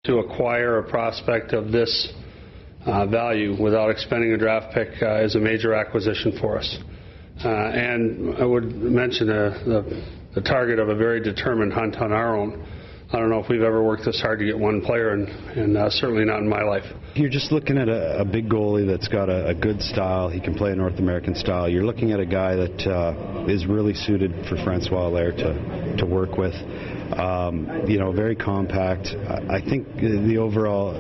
To acquire a prospect of this value without expending a draft pick is a major acquisition for us. And I would mention the target of a very determined hunt on our own. I don't know if we've ever worked this hard to get one player, and certainly not in my life. You're just looking at a big goalie that's got a good style. He can play a North American style. You're looking at a guy that is really suited for Francois Allaire to work with. Very compact. I think the overall,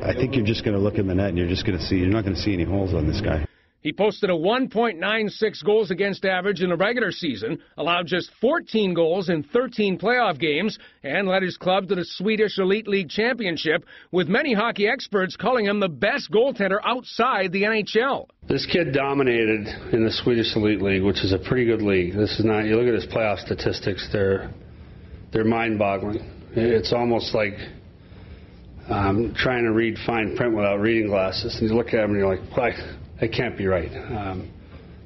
I think you're just going to look in the net and you're not going to see any holes on this guy. He posted a 1.96 goals against average in the regular season, allowed just 14 goals in 13 playoff games, and led his club to the Swedish Elite League Championship, with many hockey experts calling him the best goaltender outside the NHL. This kid dominated in the Swedish Elite League, which is a pretty good league. This is not, you look at his playoff statistics, they're mind-boggling. It's almost like trying to read fine print without reading glasses. And you look at them and you're like, why? That can't be right.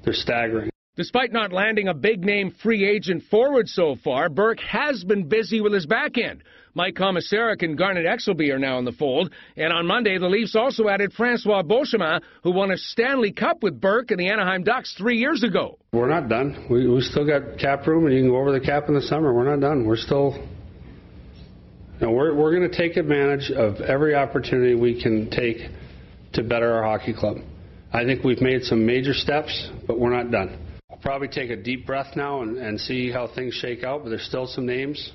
They're staggering. Despite not landing a big-name free agent forward so far, Burke has been busy with his backhand. Mike Komisarek and Garnet Exelby are now in the fold. And on Monday, the Leafs also added Francois Beauchemin, who won a Stanley Cup with Burke and the Anaheim Ducks 3 years ago. We're not done. We still got cap room, and you can go over the cap in the summer. We're not done. We're still... we're going to take advantage of every opportunity we can take to better our hockey club. I think we've made some major steps, but we're not done. We'll probably take a deep breath now and see how things shake out, but there's still some names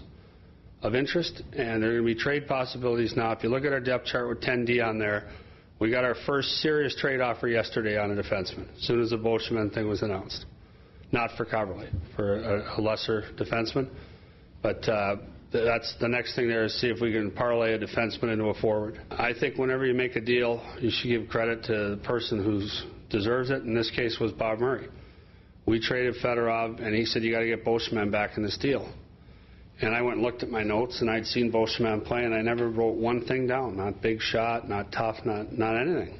of interest, and there are going to be trade possibilities now. If you look at our depth chart with 10D on there, we got our first serious trade offer yesterday on a defenseman, as soon as the Beauchemin thing was announced. Not for Caberlet, for a lesser defenseman, but that's the next thing there is see if we can parlay a defenseman into a forward. I think whenever you make a deal, you should give credit to the person who deserves it. In this case was Bob Murray. We traded Fedorov, and he said, you got to get Beauchemin back in this deal. And I went and looked at my notes, and I'd seen Beauchemin play, and I never wrote one thing down. Not big shot, not tough, not anything.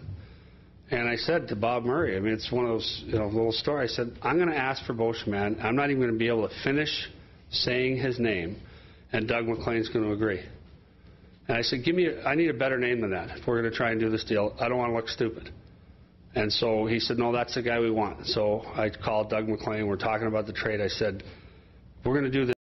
And I said to Bob Murray, I mean, it's one of those little stories. I said, I'm going to ask for Beauchemin. I'm not even going to be able to finish saying his name, and Doug McLean's going to agree. And I said, I need a better name than that if we're going to try and do this deal. I don't want to look stupid. And so he said, no, that's the guy we want. So I called Doug McLean. We're talking about the trade. I said, we're going to do this.